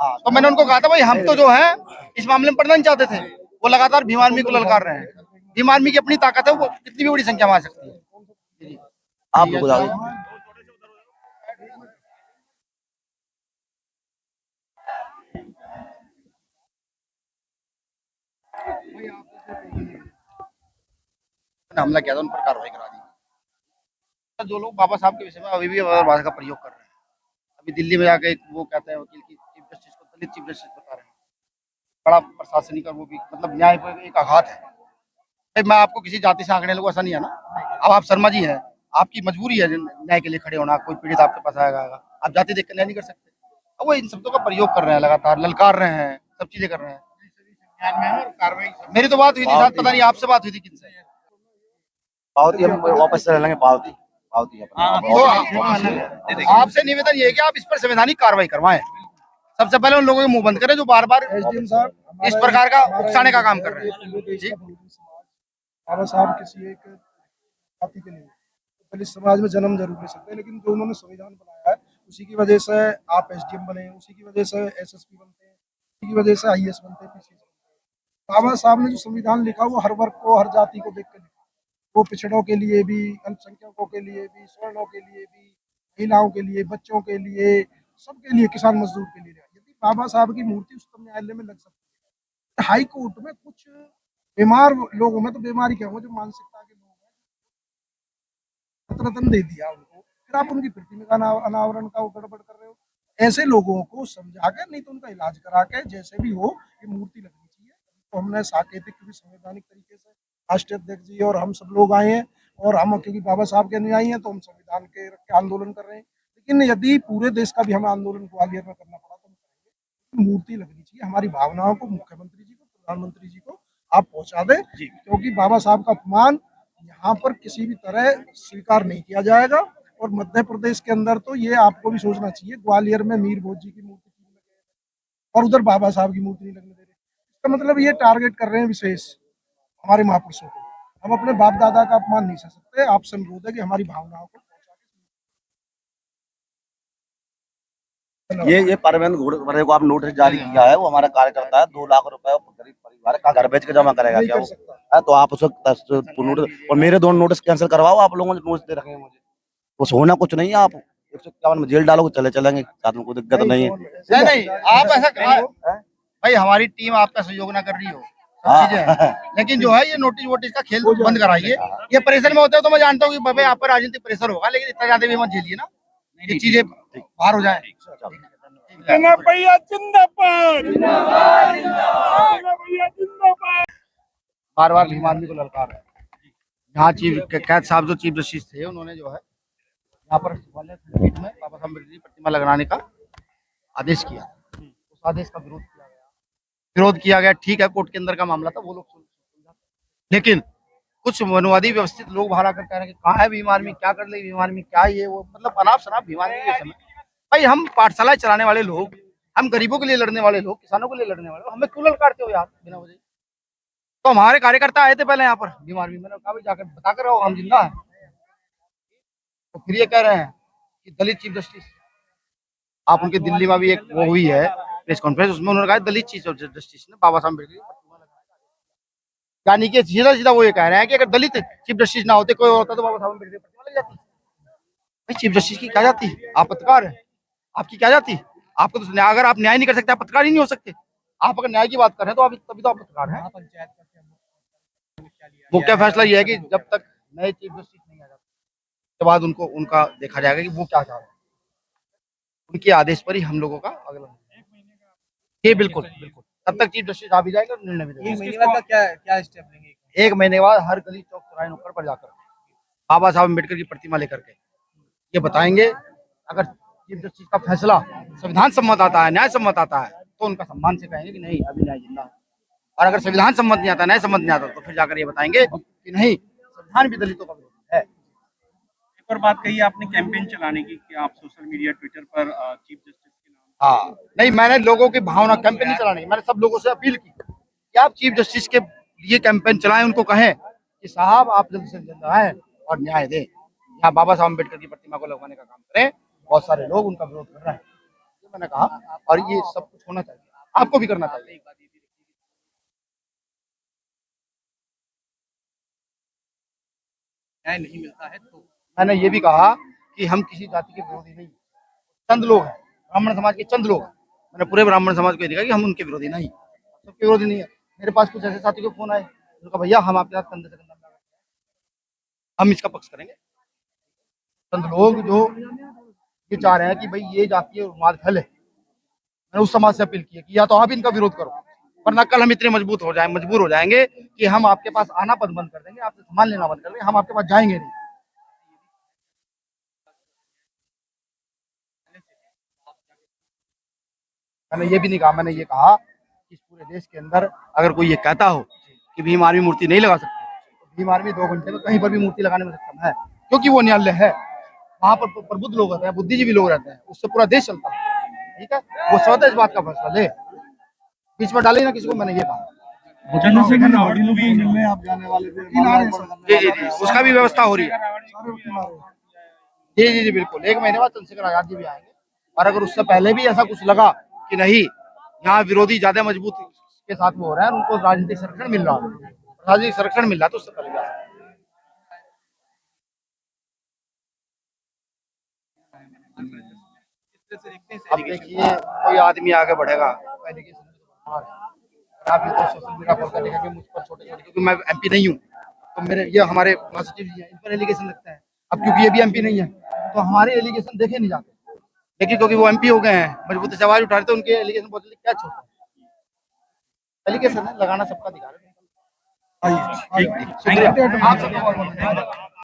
हाँ, तो मैंने उनको कहा था भाई हम तो जो है इस मामले में पढ़ना नहीं चाहते थे, वो लगातार भीम आर्मी को ललकार रहे हैं। भीम आर्मी की अपनी ताकत है, वो कितनी भी बड़ी संख्या में आ सकती है। आप लोग आगे। हमला किया था, उन पर कार्रवाई करा दी। जो लोग बाबा साहब के विषय में अभी भी भाषा का प्रयोग कर रहे हैं, अभी दिल्ली में जाके वो कहते हैं वकील की चीफ जस्टिस को दलित चीफ जस्टिस बता रहे हैं, बड़ा प्रशासनिक और वो भी मतलब न्याय पर एक आघात है। भाई मैं आपको किसी जाति से आंकड़े लगूं ऐसा नहीं है ना। अब आप शर्मा जी हैं, आपकी मजबूरी है न्याय के लिए खड़े होना, कोई पीड़ित आपके पास आएगा, आप जाति देख कर न्याय नहीं कर सकते। अब वो इन शब्दों का प्रयोग कर रहे हैं, लगातार ललकार रहे हैं, सब चीजें कर रहे हैं। मेरी तो बात हुई थी साथ, पता नहीं आपसे बात हुई थी किनसे। पावती हम वापस से ले लेंगे, पावती पावती तो आपसे निवेदन ये है कि आप इस पर संवैधानिक कार्रवाई करवाएं। सबसे पहले उन लोगों के मुंह बंद करें जो बार बार इस प्रकार का उकसाने का काम कर रहे हैं। बाबा साहब किसी एक जाति के लिए दलित समाज में जन्म जरूर ले सकते हैं, लेकिन जो उन्होंने संविधान बनाया है उसी की वजह से आप एसडीएम बने, उसी की वजह से एसएसपी बनते हैं, उसी की वजह से आईएएस बनते हैं, पीसीएस बनते हैं। बाबा साहब ने जो संविधान लिखा वो हर वर्ग को, हर जाति को देख कर लिखा। वो पिछड़ों के लिए भी, अल्पसंख्यकों के लिए भी, स्वर्णों के लिए भी, महिलाओं के लिए, बच्चों के लिए, सबके लिए, किसान मजदूर के लिए। यदि बाबा साहब की मूर्ति उच्चतम न्यायालय में लग सकती है, हाई कोर्ट में कुछ बीमार लोगों में, तो बीमारी क्या हो, जो मानसिकता के लोग हैं, रतन दे दिया उनको, फिर आप उनकी प्रतिमा का अनावरण का गड़बड़ कर रहे हो। ऐसे लोगों को समझा के, नहीं तो उनका इलाज करा के, जैसे भी हो ये मूर्ति लगनी चाहिए। तो हमने साकेतिक क्योंकि संवैधानिक तरीके से राष्ट्रीय अध्यक्ष जी और हम सब लोग आए हैं, और हम क्योंकि बाबा साहब के अनुयायी हैं तो हम संविधान के रख के आंदोलन कर रहे हैं। लेकिन यदि पूरे देश का भी हमें आंदोलन ग्वालियर में करना पड़ा तो हम करेंगे। मूर्ति लगनी चाहिए। हमारी भावनाओं को मुख्यमंत्री जी को, प्रधानमंत्री जी को आप पहुंचा दें, क्योंकि बाबा साहब का अपमान यहाँ पर किसी भी तरह स्वीकार नहीं किया जाएगा। और मध्य प्रदेश के अंदर तो ये आपको भी सोचना चाहिए, ग्वालियर में मीर भोज जी की मूर्ति और उधर बाबा साहब की मूर्ति नहीं लगने दे रहे। इसका मतलब ये टारगेट कर रहे हैं विशेष हमारे महापुरुषों को। हम अपने बाप दादा का अपमान नहीं सह सकते। आपसे अनुरोध है कि हमारी भावनाओं को ये परवेन घोड़े को आप नोटिस जारी किया है, वो हमारा कार्यकर्ता है, 2 लाख रुपए गरीब परिवार का घर बेच के जमा करेगा क्या वो? तो आप उसको नोटिस, और मेरे 2 नोटिस कैंसिल करवाओ। आप लोगों ने नोटिस दे रखे हैं मुझे, कुछ होना कुछ नहीं है। आप 151 में जेल डालोगे, चले चलेंगे साथ में, कोई दिक्कत नहीं है। नहीं आप ऐसा भाई, हमारी टीम आपका सहयोग ना कर रही हो चीजें, लेकिन जो है ये नोटिस वोटिस का खेल बंद कराइए। ये प्रेशर में होता है तो मैं जानता हूँ कि भाई आप पर राजनीतिक प्रेशर होगा, लेकिन इतना ज्यादा भी मत झेलिए ना, ये चीजें बाहर हो जाए। बार बार भीम आर्मी को ललकार है। यहाँ चीफ कैद साहब जो चीफ जस्टिस थे, उन्होंने जो है यहाँ पर खंडपीठ में बाबा साहब अम्बेडकर की प्रतिमा लगाने का आदेश किया। उस आदेश का विरोध किया गया। ठीक है, कोर्ट के अंदर का मामला था, वो लोग लेकिन कुछ वनवादी व्यवस्थित लोग बाहर आकर कह रहे हैं कि कहाँ है भीम आर्मी, क्या कर ले भीम आर्मी, क्या ये वो, मतलब अनाप शनाप भीम आर्मी के समय। भाई हम पाठशाला चलाने वाले लोग, हम गरीबों के लिए लड़ने वाले लोग, किसानों के लिए लड़ने वाले लोग, हमें क्यों ललकारते हो यार बिना वजह? तो हमारे कार्यकर्ता आए थे पहले यहाँ पर भीम आर्मी, मैंने कहा भाई जाकर बता कर रहो हम जिंदा है। तो फिर ये कह रहे हैं कि दलित चीफ जस्टिस, आप उनके दिल्ली में भी एक वो हुई है प्रेस कॉन्फ्रेंस, उसमें उन्होंने कहा दलित चीफ जस्टिस ने बाबा साहब अम्बेडकर, यानी कि सीधा सीधा वो ये कह रहे हैं कि अगर दलित चीफ जस्टिस ना होते, कोई होता तो बाबा साहब अम्बेडकर प्रतिमा लग जाती। भाई चीफ जस्टिस की क्या जाती? आप पत्रकार है, आपकी क्या जाती? आपको तो अगर आप न्याय नहीं कर सकते, आप पत्रकार ही नहीं हो सकते। आप अगर न्याय की बात कर रहे हैं तो आप तभी तो आप पत्रकार हैं। मुख्य फैसला ये है कि जब तक नए चीफ जस्टिस नहीं आ जाते, उसके बाद उनको उनका देखा जाएगा कि वो क्या चाह रहे हैं। उनके आदेश पर ही हम लोगों का अगला, ये बिल्कुल बिल्कुल तब तक चीफ जस्टिस आ भी जाएगा, निर्णय भी देगा। 1 महीने बाद क्या स्टेप लेंगे? 1 महीने बाद हर गली चौक चौराहे नुक्कड़ पर जाकर बाबा साहब अम्बेडकर की प्रतिमा लेकर के ये बताएंगे। अगर चीफ जस्टिस का फैसला संविधान सम्मत आता है, न्याय सम्मत आता है, तो उनका सम्मान से कहेंगे कि नहीं अभी न्याय जिंदा है। और अगर संविधान सम्मत नहीं आता, न्याय सम्मत नहीं आता, तो फिर जाकर ये बताएंगे कि नहीं संविधान भी दलितों का विरोध है। एक और बात कही आपने कैंपेन चलाने की कि आप सोशल मीडिया, ट्विटर पर चीफ जस्टिस के नाम। हाँ नहीं, मैंने लोगों की भावना कैंपेन नहीं चलाने की, मैंने सब लोगों से अपील की कि आप चीफ जस्टिस के लिए कैंपेन चलाएं, उनको कहें कि साहब आप जल्द से जल्द आए और न्याय दें, यहाँ बाबा साहब अम्बेडकर की प्रतिमा को लगवाने का काम करें। बहुत सारे लोग उनका विरोध कर रहे हैं। मैंने कहा, और ये सब कुछ होना चाहिए, आपको भी करना चाहिए। न्याय नहीं मिलता है तो मैंने ये भी कहा कि हम किसी जाति के विरोधी नहीं, चंद लोग हैं, ब्राह्मण समाज के चंद लोग हैं। मैंने पूरे ब्राह्मण समाज को ये देखा कि हम उनके विरोधी नहीं, सबके विरोधी नहीं है। मेरे पास कुछ ऐसे साथी के फोन आए, उन्होंने कहा भैया हम आपके साथ कंधे से कंधा मिला, हम इसका पक्ष करेंगे। चंद लोग जो ये चाह रहे हैं कि भाई ये जातीय उन्माद फैले, मैंने उस समाज से अपील की है कि या तो आप इनका विरोध करो, वरना कल हम इतने मजबूर हो जाएंगे कि हम आपके पास आना बंद कर देंगे, आपसे सामान लेना बंद कर देंगे, हम आपके पास जाएंगे नहीं। मैंने ये भी नहीं कहा, मैंने ये कहा कि इस पूरे देश के अंदर अगर कोई ये कहता हो कि भीम आर्मी मूर्ति नहीं लगा सकती, तो भीम आर्मी 2 घंटे में कहीं पर भी मूर्ति लगाने में सक्षम है, क्योंकि वो न्यायालय है। वहां पर प्रबुद्ध लोग रहते हैं, बुद्धिजीवी लोग रहते हैं, उससे पूरा देश चलता है। ठीक है, वो स्वतः इस बात का फैसला ले, बीच में डाले ना किसी को, मैंने ये कहा। चंद्रशेखर रावत को भी मिलने आप जाने वाले थे, जी, उसका भी व्यवस्था हो रही है। सारे वकील आ रहे हैं। जी, बिल्कुल, 1 महीने बाद चंद्रशेखर आजाद जी भी आएंगे, और अगर उससे पहले भी ऐसा कुछ लगा कि नहीं यहाँ विरोधी ज्यादा मजबूत के साथ वो हो रहा है, उनको राजनीतिक संरक्षण मिल रहा है, राजनीतिक संरक्षण मिल रहा है, तो उससे पहले भी आ सकते हैं। अब देखिए, कोई आदमी आगे बढ़ेगा, एलिगेशन आप ये तो सोशल मीडिया पर कर देखेंगे मुझ पर छोटे छोटे, क्योंकि मैं एमपी नहीं हूँ, तो मेरे ये हमारे महासचिव जी हैं, इन पर एलिगेशन लगते हैं। अब क्योंकि ये भी एमपी नहीं है, तो हमारे एलिगेशन देखे नहीं जाते, लेकिन क्योंकि वो एमपी हो गए हैं, मजबूती से आवाज उठा रहे, तो उनके एलिगेशन बहुत जल्दी क्या छोड़ते हैं। एलिगेशन है, लगाना सबका अधिकार है। आइए, शुक्रिया, आप सबको बहुत बहुत धन्यवाद।